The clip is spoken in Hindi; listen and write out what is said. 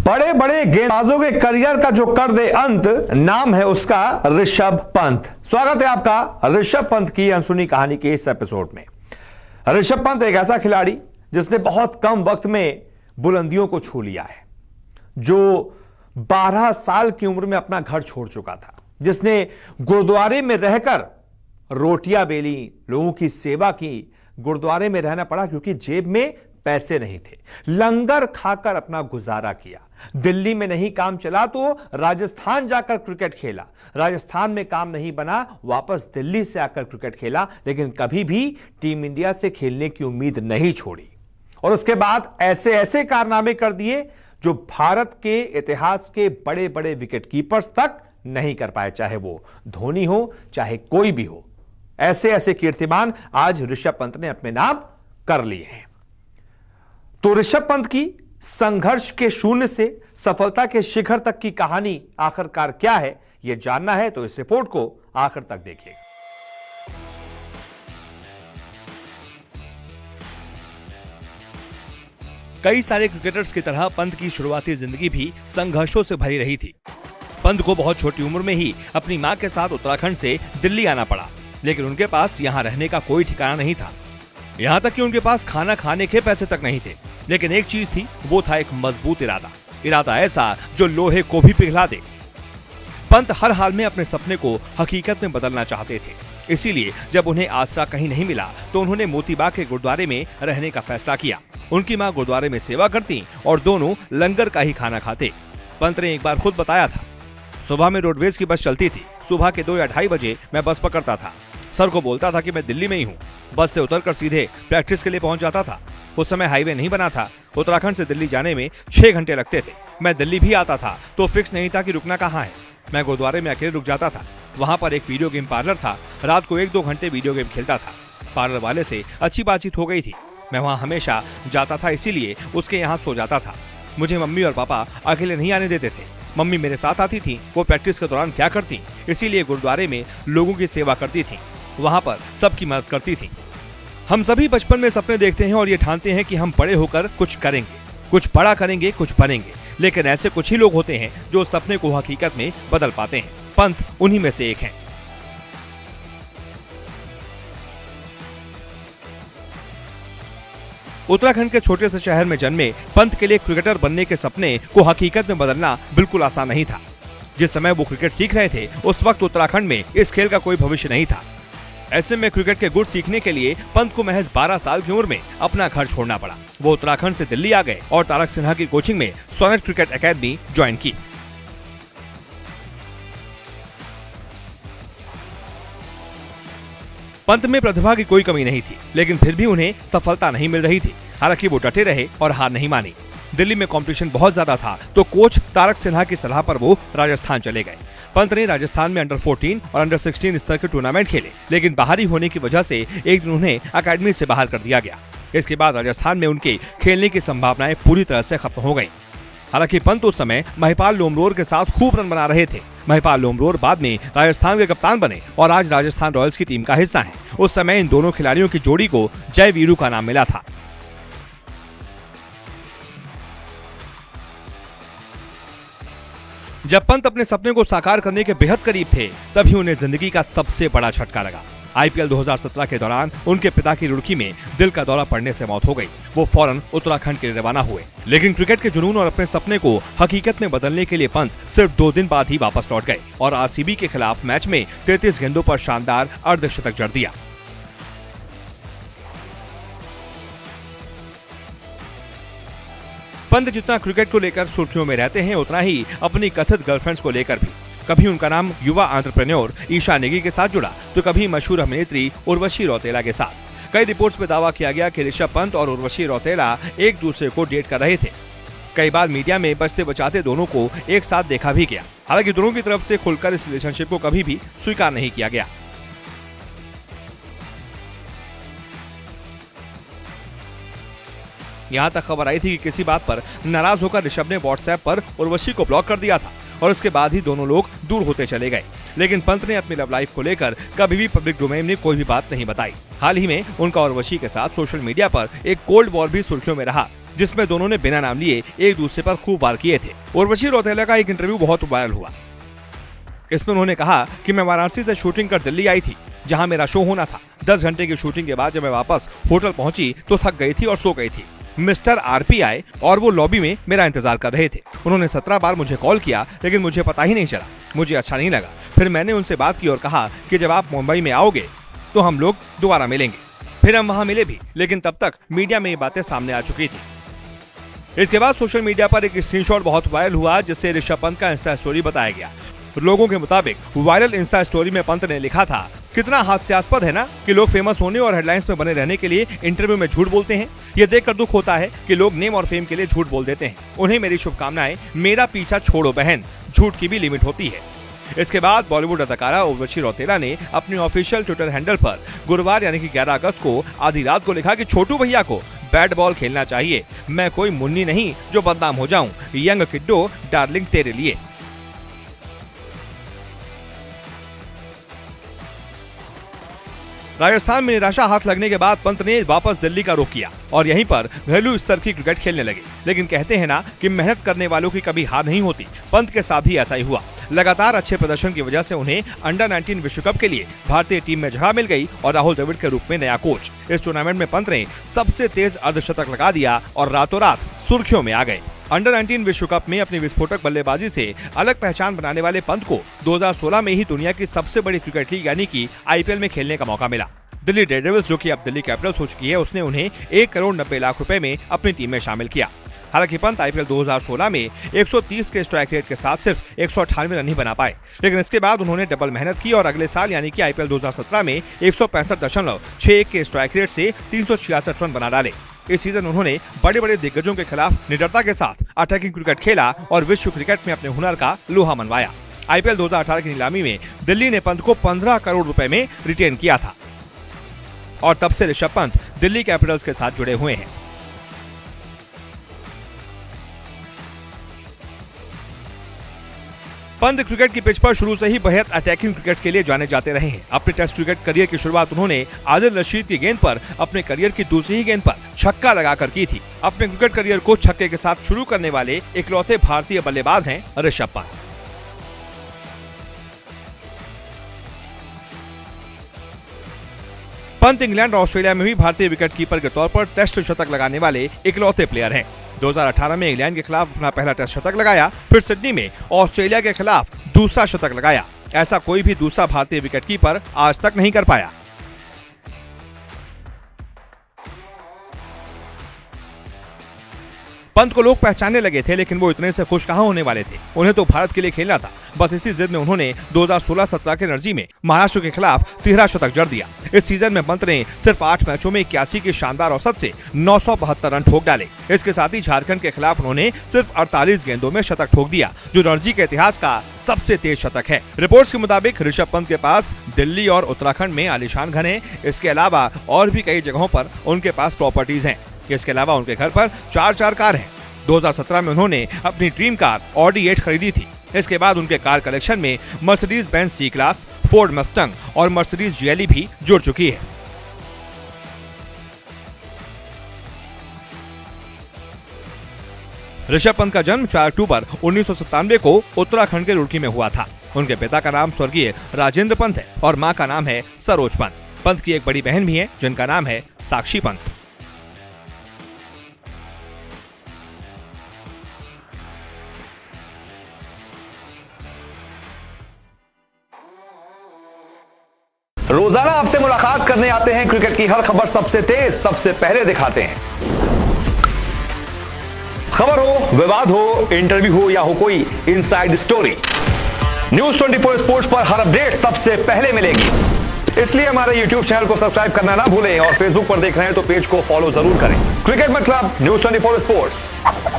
बड़े बड़े गेंदबाजों के करियर का जो कर दे अंत, नाम है उसका ऋषभ पंत। स्वागत है आपका ऋषभ पंत की अनसुनी कहानी के इस एपिसोड में। ऋषभ पंत एक ऐसा खिलाड़ी जिसने बहुत कम वक्त में बुलंदियों को छू लिया है, जो 12 साल की उम्र में अपना घर छोड़ चुका था, जिसने गुरुद्वारे में रहकर रोटियां बेली, लोगों की सेवा की। गुरुद्वारे में रहना पड़ा क्योंकि जेब में पैसे नहीं थे। लंगर खाकर अपना गुजारा किया। दिल्ली में नहीं काम चला तो राजस्थान जाकर क्रिकेट खेला। राजस्थान में काम नहीं बना, वापस दिल्ली से आकर क्रिकेट खेला, लेकिन कभी भी टीम इंडिया से खेलने की उम्मीद नहीं छोड़ी। और उसके बाद ऐसे ऐसे कारनामे कर दिए जो भारत के इतिहास के बड़े बड़े विकेट कीपर्स तक नहीं कर पाए, चाहे वो धोनी हो, चाहे कोई भी हो। ऐसे ऐसे कीर्तिमान आज ऋषभ पंत ने अपने नाम कर लिए हैं। तो ऋषभ पंत की संघर्ष के शून्य से सफलता के शिखर तक की कहानी आखिरकार क्या है, यह जानना है तो इस रिपोर्ट को आखिर तक देखिए। कई सारे क्रिकेटर्स की तरह पंत की शुरुआती जिंदगी भी संघर्षों से भरी रही थी। पंत को बहुत छोटी उम्र में ही अपनी मां के साथ उत्तराखंड से दिल्ली आना पड़ा, लेकिन उनके पास यहां रहने का कोई ठिकाना नहीं था। यहां तक कि उनके पास खाना खाने के पैसे तक नहीं थे। लेकिन एक चीज थी, वो था एक मजबूत इरादा ऐसा जो लोहे को भी पिघला दे। पंत हर हाल में अपने सपने को हकीकत में बदलना चाहते थे। इसीलिए जब उन्हें आसरा कहीं नहीं मिला तो उन्होंने मोतीबाग के गुरुद्वारे में रहने का फैसला किया। उनकी मां गुरुद्वारे में सेवा करती और दोनों लंगर का ही खाना खाते। पंत ने एक बार खुद बताया था, सुबह में रोडवेज की बस चलती थी। सुबह के 2 या 2:30 बजे मैं बस पकड़ता था। सर को बोलता था कि मैं दिल्ली में ही हूँ। बस से उतरकर सीधे प्रैक्टिस के लिए पहुंच जाता था। उस समय हाईवे नहीं बना था। उत्तराखंड से दिल्ली जाने में 6 घंटे लगते थे। मैं दिल्ली भी आता था तो फिक्स नहीं था कि रुकना कहाँ है। मैं गुरुद्वारे में अकेले रुक जाता था। वहाँ पर एक वीडियो गेम पार्लर था। रात को 1-2 घंटे वीडियो गेम खेलता था। पार्लर वाले से अच्छी बातचीत हो गई थी। मैं वहाँ हमेशा जाता था, इसीलिए उसके यहाँ सो जाता था। मुझे मम्मी और पापा अकेले नहीं आने देते थे। मम्मी मेरे साथ आती थी। वो प्रैक्टिस के दौरान क्या करती, इसीलिए गुरुद्वारे में लोगों की सेवा करती थी। वहाँ पर सबकी मदद करती थी। हम सभी बचपन में सपने देखते हैं और ये ठानते हैं कि हम बड़े होकर कुछ करेंगे, कुछ बड़ा करेंगे, कुछ बनेंगे। लेकिन ऐसे कुछ ही लोग होते हैं जो सपने को हकीकत में बदल पाते हैं। पंत उन्हीं में से एक हैं। उत्तराखंड के छोटे से शहर में जन्मे पंत के लिए क्रिकेटर बनने के सपने को हकीकत में बदलना बिल्कुल आसान नहीं था। जिस समय वो क्रिकेट सीख रहे थे उस वक्त उत्तराखंड में इस खेल का कोई भविष्य नहीं था। ऐसे में क्रिकेट के गुर सीखने के लिए पंत को महज 12 साल की उम्र में अपना घर छोड़ना पड़ा। वो उत्तराखंड से दिल्ली आ गए और तारक सिन्हा की कोचिंग में सोनेट क्रिकेट एकेडमी ज्वाइन की। पंत में प्रतिभा की कोई कमी नहीं थी, लेकिन फिर भी उन्हें सफलता नहीं मिल रही थी। हालांकि वो डटे रहे और हार नहीं मानी। दिल्ली में कंपटीशन बहुत ज्यादा था तो कोच तारक सिन्हा की सलाह पर वो राजस्थान चले गए। पंत ने राजस्थान में अंडर 14 और अंडर 16 स्तर के टूर्नामेंट खेले, लेकिन बाहरी होने की वजह से एक दिन उन्हें अकेडमी से बाहर कर दिया गया। इसके बाद राजस्थान में उनके खेलने की संभावनाएं पूरी तरह से खत्म हो गयी। हालांकि पंत उस समय महिपाल लोमरोर के साथ खूब रन बना रहे थे। महिपाल लोमरोर बाद में राजस्थान के कप्तान बने और आज राजस्थान रॉयल्स की टीम का हिस्सा हैं। उस समय इन दोनों खिलाड़ियों की जोड़ी को जय वीरू का नाम मिला था। जब पंत अपने सपने को साकार करने के बेहद करीब थे, तभी उन्हें जिंदगी का सबसे बड़ा झटका लगा। आईपीएल 2017 के दौरान उनके पिता की रुड़की में दिल का दौरा पड़ने से मौत हो गई। वो फौरन उत्तराखंड के लिए रवाना हुए। लेकिन क्रिकेट के जुनून और अपने सपने को हकीकत में बदलने के लिए पंत सिर्फ 2 दिन बाद ही वापस लौट गए और आरसीबी के खिलाफ मैच में 33 गेंदों पर शानदार अर्धशतक जड़ दिया। पंत जितना क्रिकेट को लेकर सुर्खियों में रहते हैं, उतना ही अपनी कथित गर्लफ्रेंड्स को लेकर भी। कभी उनका नाम युवा एंटरप्रेन्योर ईशा नेगी के साथ जुड़ा तो कभी मशहूर अभिनेत्री उर्वशी रौतेला के साथ। कई रिपोर्ट्स में दावा किया गया कि ऋषभ पंत और उर्वशी रौतेला एक दूसरे को डेट कर रहे थे। कई बार मीडिया में बचते बचाते दोनों को एक साथ देखा भी गया। हालांकि दोनों की तरफ से खुलकर इस रिलेशनशिप को कभी भी स्वीकार नहीं किया गया। यहाँ तक खबर आई थी कि किसी बात पर नाराज होकर ऋषभ ने व्हाट्सएप पर उर्वशी को ब्लॉक कर दिया था और उसके बाद ही दोनों लोग दूर होते चले गए। लेकिन पंत ने अपनी लव लाइफ को लेकर कभी भी पब्लिक डोमेन में कोई भी बात नहीं बताई। हाल ही में उनका उर्वशी के साथ सोशल मीडिया पर एक कोल्ड वॉर भी सुर्खियों में रहा। जिसमें दोनों ने बिना नाम लिए एक दूसरे पर खूब वार किए थे। उर्वशी रौतेला का एक इंटरव्यू बहुत वायरल हुआ। इसमें उन्होंने कहा कि मैं वाराणसी से शूटिंग कर दिल्ली आई थी, जहां मेरा शो होना था। 10 घंटे की शूटिंग के बाद जब मैं वापस होटल पहुंची तो थक गई थी और सो गई थी। मिस्टर आरपी आए और वो लॉबी में मेरा इंतजार कर रहे थे। उन्होंने 17 बार मुझे कॉल किया, लेकिन मुझे पता ही नहीं चला। मुझे अच्छा नहीं लगा। फिर मैंने उनसे बात की और कहा कि जब आप मुंबई में आओगे तो हम लोग दोबारा मिलेंगे। फिर हम वहां मिले भी, लेकिन तब तक मीडिया में ये बातें सामने आ चुकी थी। इसके बाद सोशल मीडिया पर एक स्क्रीनशॉट बहुत वायरल हुआ, जिससे ऋषभ पंत का इंस्टा स्टोरी बताया गया। लोगों के मुताबिक वायरल इंस्टा स्टोरी में पंत ने लिखा था, कितना हास्यास्पद है ना कि लोग फेमस होने और हेडलाइंस में बने रहने के लिए इंटरव्यू में झूठ बोलते हैं। ये देखकर दुख होता है कि लोग नेम और फेम के लिए झूठ बोल देते हैं। उन्हें मेरी शुभकामनाएं। मेरा पीछा छोड़ो बहन, झूठ की भी लिमिट होती है। इसके बाद बॉलीवुड अदाकारा उर्वशी रौतेला ने अपने ऑफिशियल ट्विटर हैंडल पर गुरुवार यानी कि 11 अगस्त को आधी रात को लिखा कि छोटू भैया को बैट बॉल खेलना चाहिए। मैं कोई मुन्नी नहीं जो बदनाम हो जाऊं। यंग किड्डो डार्लिंग तेरे लिए। राजस्थान में निराशा हाथ लगने के बाद पंत ने वापस दिल्ली का रुख किया और यहीं पर घरेलू स्तर की क्रिकेट खेलने लगे। लेकिन कहते हैं ना कि मेहनत करने वालों की कभी हार नहीं होती। पंत के साथ भी ऐसा ही हुआ। लगातार अच्छे प्रदर्शन की वजह से उन्हें अंडर 19 विश्व कप के लिए भारतीय टीम में जगह मिल गई और राहुल द्रविड़ के रूप में नया कोच। इस टूर्नामेंट में पंत ने सबसे तेज अर्धशतक लगा दिया और रातों रात सुर्खियों में आ गए। अंडर 19 विश्व कप में अपनी विस्फोटक बल्लेबाजी से अलग पहचान बनाने वाले पंत को 2016 में ही दुनिया की सबसे बड़ी क्रिकेट लीग यानी कि आईपीएल में खेलने का मौका मिला। दिल्ली डेयरडेविल्स, जो कि अब दिल्ली कैपिटल्स हो चुकी है, उसने उन्हें 1 करोड़ 90 लाख रुपए में अपनी टीम में शामिल किया। हालांकि पंत आईपीएल 2016 में 130 के स्ट्राइक रेट के साथ सिर्फ 198 रन ही बना पाए, लेकिन इसके बाद उन्होंने डबल मेहनत की और अगले साल यानी कि आईपीएल 2017 में 165.61 के स्ट्राइक रेट से 366 रन बना डाले। इस सीजन उन्होंने बड़े बड़े दिग्गजों के खिलाफ निडरता के साथ अटैकिंग क्रिकेट खेला और विश्व क्रिकेट में अपने हुनर का लोहा मनवाया। आईपीएल 2018 की नीलामी में दिल्ली ने पंत को 15 करोड़ रुपए में रिटेन किया था और तब से ऋषभ पंत दिल्ली कैपिटल्स के साथ जुड़े हुए हैं। पंत क्रिकेट की पिच पर शुरू से ही बेहद अटैकिंग क्रिकेट के लिए जाने जाते रहे हैं। अपने टेस्ट क्रिकेट करियर की शुरुआत उन्होंने आदिल रशीद की गेंद पर अपने करियर की दूसरी ही गेंद पर छक्का लगाकर की थी। अपने क्रिकेट करियर को छक्के के साथ शुरू करने वाले इकलौते भारतीय बल्लेबाज हैं ऋषभ पंत। पंत इंग्लैंड और ऑस्ट्रेलिया में भी भारतीय विकेटकीपर के तौर पर टेस्ट शतक लगाने वाले इकलौते प्लेयर हैं। 2018 में इंग्लैंड के खिलाफ अपना पहला टेस्ट शतक लगाया, फिर सिडनी में ऑस्ट्रेलिया के खिलाफ दूसरा शतक लगाया। ऐसा कोई भी दूसरा भारतीय विकेटकीपर आज तक नहीं कर पाया। पंत को लोग पहचानने लगे थे, लेकिन वो इतने से खुश कहां होने वाले थे। उन्हें तो भारत के लिए खेलना था। बस इसी जिद में उन्होंने 2016-17 के रणजी में महाराष्ट्र के खिलाफ 13 शतक जड़ दिया। इस सीजन में पंत ने सिर्फ 8 मैचों में 81 की शानदार औसत से 972 रन ठोक डाले। इसके साथ ही झारखंड के खिलाफ उन्होंने सिर्फ 48 गेंदों में शतक ठोक दिया, जो रणजी के इतिहास का सबसे तेज शतक है। रिपोर्ट्स के मुताबिक ऋषभ पंत के पास दिल्ली और उत्तराखंड में आलीशान घर हैं। इसके अलावा और भी कई जगहों पर उनके पास प्रॉपर्टीज हैं। इसके अलावा उनके घर पर 4 कार हैं। 2017 में उन्होंने अपनी ड्रीम कार ऑडी 8 खरीदी थी। इसके बाद उनके कार कलेक्शन में Mercedes Benz C class, Ford Mustang और मर्सिडीज GLE भी जुड़ चुकी है। ऋषभ पंत का जन्म 4 अक्टूबर 1997 को उत्तराखंड के रुड़की में हुआ था। उनके पिता का नाम स्वर्गीय राजेंद्र पंत है और मां का नाम है सरोज पंत। पंत की एक बड़ी बहन भी है, जिनका नाम है साक्षी पंत। रोजाना आपसे मुलाकात करने आते हैं, क्रिकेट की हर खबर सबसे तेज, सबसे पहले दिखाते हैं। खबर हो, विवाद हो, इंटरव्यू हो या हो कोई इनसाइड स्टोरी, न्यूज 24 स्पोर्ट्स पर हर अपडेट सबसे पहले मिलेगी। इसलिए हमारे YouTube चैनल को सब्सक्राइब करना ना भूलें और फेसबुक पर देख रहे हैं तो पेज को फॉलो जरूर करें। क्रिकेट मतलब न्यूज 24 स्पोर्ट्स।